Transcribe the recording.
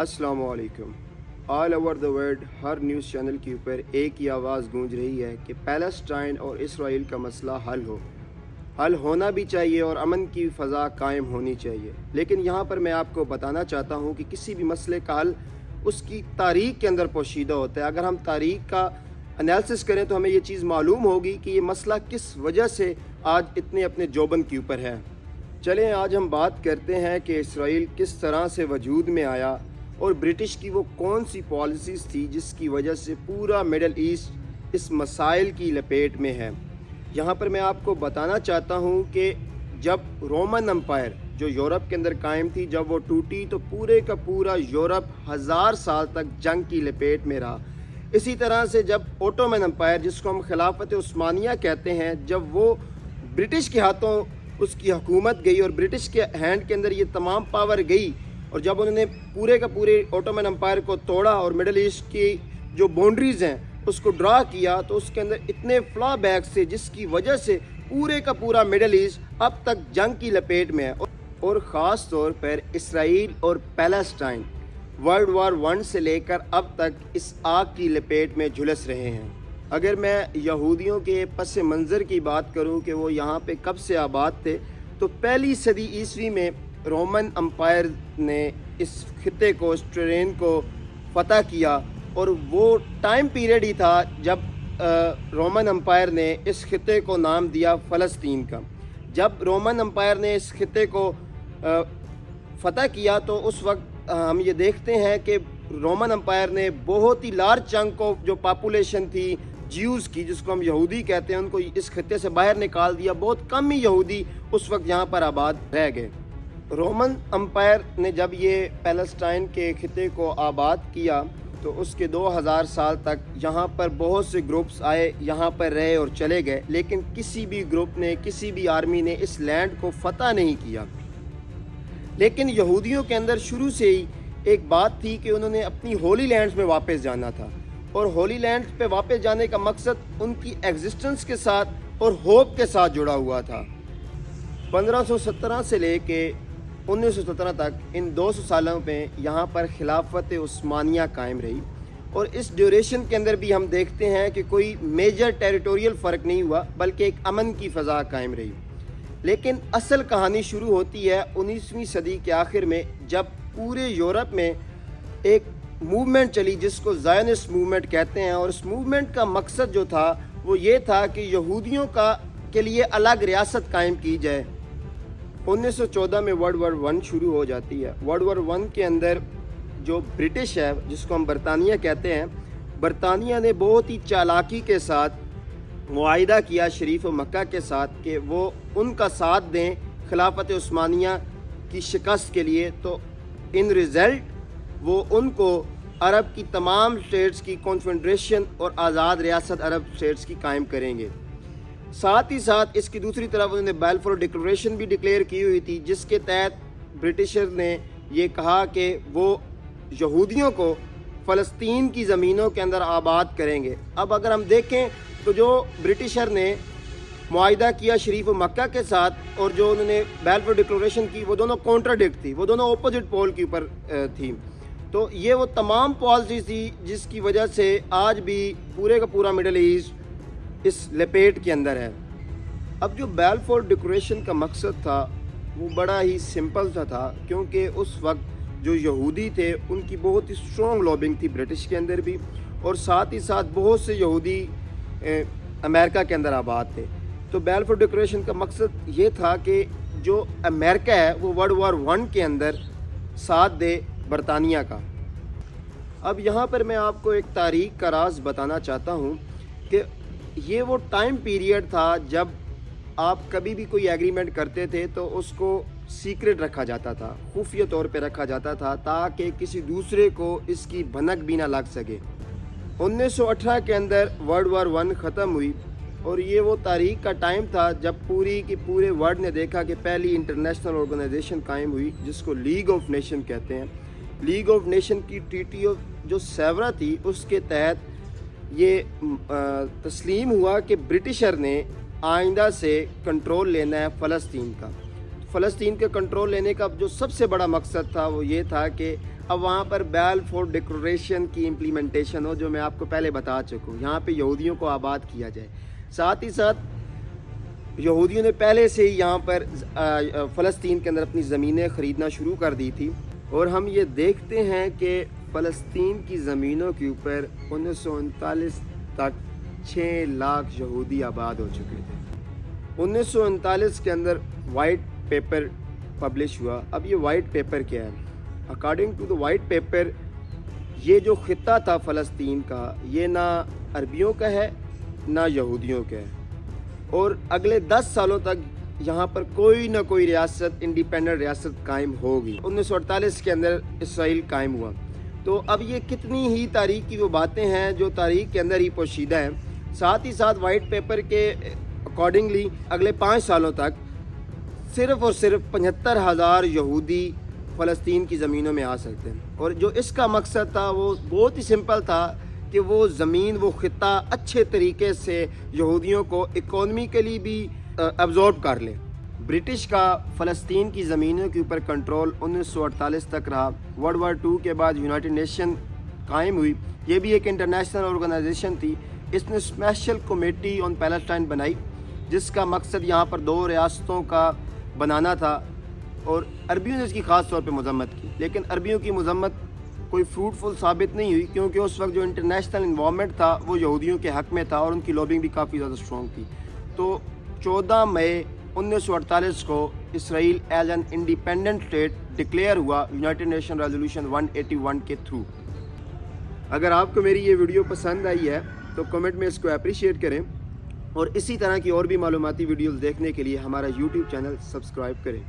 अस्सलाम वालेकुम। All over the world her news channel के ऊपर एक ही आवाज़ गूंज रही है कि पैलेस्टाइन और इसराइल का मसला हल होना भी चाहिए और अमन की फ़ज़ा कायम होनी चाहिए। लेकिन यहाँ पर मैं आपको बताना चाहता हूँ कि किसी भी मसले का हल उसकी तारीख़ के अंदर पोशीदा होता है। अगर हम तारीख़ का एनालिसिस करें तो हमें ये चीज़ मालूम होगी कि ये मसला किस वजह से आज इतने अपने जोबन के ऊपर है। चलें आज हम बात करते हैं कि इसराइल किस तरह से वजूद में आया और ब्रिटिश की वो कौन सी पॉलिसीज़ थी जिसकी वजह से पूरा मिडल ईस्ट इस मसाइल की लपेट में है। यहाँ पर मैं आपको बताना चाहता हूँ कि जब रोमन एम्पायर जो यूरोप के अंदर कायम थी, जब वो टूटी तो पूरे का पूरा यूरोप 1000 साल तक जंग की लपेट में रहा। इसी तरह से जब ओटोमन एम्पायर जिसको हम खिलाफत उस्मानिया कहते हैं, जब वो ब्रिटिश के हाथों उसकी हुकूमत गई और ब्रिटिश के हैंड के अंदर ये तमाम पावर गई और जब उन्होंने पूरे का पूरे ओटोमन एम्पायर को तोड़ा और मिडल ईस्ट की जो बाउंड्रीज़ हैं उसको ड्रा किया, तो उसके अंदर इतने फ्लॉ बैक्स थे जिसकी वजह से पूरे का पूरा मिडल ईस्ट अब तक जंग की लपेट में है। और ख़ास तौर पर इसराइल और पैलेस्टाइन वर्ल्ड वार 1 से लेकर अब तक इस आग की लपेट में झुलस रहे हैं। अगर मैं यहूदियों के पस मंज़र की बात करूं कि वो यहाँ पे कब से आबाद थे, तो पहली सदी ईस्वी में रोमन एम्पायर ने इस खिते को, इस टेरेन को फ़तह किया और वो टाइम पीरियड ही था जब रोमन एम्पायर ने इस खिते को नाम दिया फ़लस्तीन का। जब रोमन एम्पायर ने इस खिते को फ़तह किया तो उस वक्त हम ये देखते हैं कि रोमन एम्पायर ने बहुत ही लार्ज चंक ऑफ जो पॉपुलेशन थी ज्यूज़ की, जिसको हम यहूदी कहते हैं, उनको इस खिते से बाहर निकाल दिया। बहुत कम ही यहूदी उस वक्त यहाँ पर आबाद रह गए। रोमन एम्पायर ने जब ये पैलेस्टाइन के खिते को आबाद किया तो उसके 2000 साल तक यहाँ पर बहुत से ग्रुप्स आए, यहाँ पर रहे और चले गए, लेकिन किसी भी ग्रुप ने, किसी भी आर्मी ने इस लैंड को फ़तह नहीं किया। लेकिन यहूदियों के अंदर शुरू से ही एक बात थी कि उन्होंने अपनी होली लैंड्स में वापस जाना था और होली लैंड्स पे वापस जाने का मकसद उनकी एग्जिस्टेंस के साथ और होप के साथ जुड़ा हुआ था। 1517 से लेके 1917 तक इन 200 सालों में यहाँ पर खिलाफत उस्मानिया कायम रही और इस ड्यूरेशन के अंदर भी हम देखते हैं कि कोई मेजर टेरिटोरियल फ़र्क नहीं हुआ, बल्कि एक अमन की फ़ज़ा कायम रही। लेकिन असल कहानी शुरू होती है 19वीं सदी के आखिर में, जब पूरे यूरोप में एक मूवमेंट चली जिसको ज़ायनिस्ट मूवमेंट कहते हैं। और इस मूवमेंट का मकसद जो था वो ये था कि यहूदियों के लिए अलग रियासत कायम की जाए। 1914 में वर्ल्ड वार 1 शुरू हो जाती है। वर्ल्ड वार 1 के अंदर जो ब्रिटिश है, जिसको हम बरतानिया कहते हैं, बरतानिया ने बहुत ही चालाकी के साथ मुआहिदा किया शरीफ मक्का के साथ कि वो उनका साथ दें खिलाफत उस्मानिया की शिकस्त के लिए। तो इन रिज़ल्ट वो उनको अरब की तमाम स्टेट्स की कॉन्फेडरेशन और आज़ाद रियासत अरब स्टेट्स की कायम करेंगे। साथ ही साथ इसकी दूसरी तरफ उन्होंने बैलफोर डिक्लेरेशन भी डिक्लेयर की हुई थी, जिसके तहत ब्रिटिशर ने ये कहा कि वो यहूदियों को फ़लस्तीन की ज़मीनों के अंदर आबाद करेंगे। अब अगर हम देखें तो जो ब्रिटिशर ने मुआहिदा किया शरीफ मक्का के साथ और जो उन्होंने बैलफोर डिक्लेरेशन की, वो दोनों कॉन्ट्राडिक्ट थी, वो दोनों अपोजिट पोल के ऊपर थी। तो ये वो तमाम पॉलिसी थी जिसकी वजह से आज भी पूरे का पूरा मिडल ईस्ट इस लपेट के अंदर है। अब जो बैलफोर डिक्लेरेशन का मकसद था वो बड़ा ही सिंपल सा था, क्योंकि उस वक्त जो यहूदी थे उनकी बहुत ही स्ट्रॉन्ग लॉबिंग थी ब्रिटिश के अंदर भी, और साथ ही साथ बहुत से यहूदी अमेरिका के अंदर आबाद थे। तो बैलफोर डिक्लेरेशन का मकसद ये था कि जो अमेरिका है वो वर्ल्ड वार 1 के अंदर साथ दे बरतानिया का। अब यहाँ पर मैं आपको एक तारीख़ का राज बताना चाहता हूँ कि ये वो टाइम पीरियड था जब आप कभी भी कोई एग्रीमेंट करते थे तो उसको सीक्रेट रखा जाता था, खुफिया तौर पे रखा जाता था, ताकि किसी दूसरे को इसकी भनक भी ना लग सके। 1918 के अंदर वर्ल्ड वार 1 ख़त्म हुई और ये वो तारीख़ का टाइम था जब पूरी की पूरे वर्ल्ड ने देखा कि पहली इंटरनेशनल ऑर्गेनाइजेशन कायम हुई जिसको लीग ऑफ नेशन कहते हैं। लीग ऑफ नेशन की ट्रीटी ऑफ जो सेवरा थी उसके तहत ये तस्लीम हुआ कि ब्रिटिशर ने आइंदा से कंट्रोल लेना है फ़लस्तीन का। फ़लस्तीन के कंट्रोल लेने का जो सबसे बड़ा मकसद था वो ये था कि اب وہاں پر بیلفور ڈکلریشن کی امپلیمنٹیشن ہو، جو میں آپ کو پہلے بتا چکا ہوں، یہاں پہ یہودیوں کو آباد کیا جائے۔ ساتھ ہی ساتھ یہودیوں نے پہلے سے ہی یہاں پر فلسطین کے اندر اپنی زمینیں خریدنا شروع کر دی تھی، اور ہم یہ دیکھتے ہیں کہ فلسطین کی زمینوں کے اوپر 1939 تک 6 لاکھ یہودی آباد ہو چکے تھے۔ 1939 کے اندر وائٹ پیپر پبلش ہوا۔ اب یہ وائٹ پیپر کیا ہے؟ According to the white paper, یہ جو خطہ تھا فلسطین کا، یہ نہ عربیوں کا ہے نہ یہودیوں کا ہے، اور اگلے 10 سالوں تک یہاں پر کوئی نہ کوئی ریاست، انڈیپینڈنٹ ریاست قائم ہوگی۔ 1948 کے اندر اسرائیل قائم ہوا۔ تو اب یہ کتنی ہی تاریخ کی وہ باتیں ہیں جو تاریخ کے اندر ہی پوشیدہ ہیں۔ ساتھ ہی ساتھ وائٹ پیپر کے اکارڈنگلی اگلے 5 سالوں تک صرف اور صرف 75,000 یہودی فلسطین کی زمینوں میں آ سکتے ہیں، اور جو اس کا مقصد تھا وہ بہت ہی سمپل تھا کہ وہ زمین، وہ خطہ اچھے طریقے سے یہودیوں کو اکانومیکلی بھی ابزورب کر لے۔ برٹش کا فلسطین کی زمینوں کے اوپر کنٹرول 1948 تک رہا۔ ورلڈ وار 2 کے بعد یونائٹڈ نیشن قائم ہوئی۔ یہ بھی ایک انٹرنیشنل آرگنائزیشن تھی۔ اس نے اسپیشل کمیٹی آن پیلسٹائن بنائی، جس کا مقصد یہاں پر 2 ریاستوں کا بنانا تھا، اور عربیوں نے اس کی خاص طور پہ مذمت کی، لیکن عربیوں کی مذمت کوئی فروٹفل ثابت نہیں ہوئی، کیونکہ اس وقت جو انٹرنیشنل انوائرمنٹ تھا وہ یہودیوں کے حق میں تھا، اور ان کی لابنگ بھی کافی زیادہ اسٹرانگ تھی۔ تو 14 مئی 1948 کو Israel as an independent state declare ہوا یونائٹڈ نیشن ریزولوشن 181 کے تھرو۔ اگر آپ کو میری یہ ویڈیو پسند آئی ہے تو کمنٹ میں اس کو اپریشیٹ کریں، اور اسی طرح کی اور بھی معلوماتی ویڈیوز دیکھنے کے لیے ہمارا یوٹیوب چینل سبسکرائب کریں۔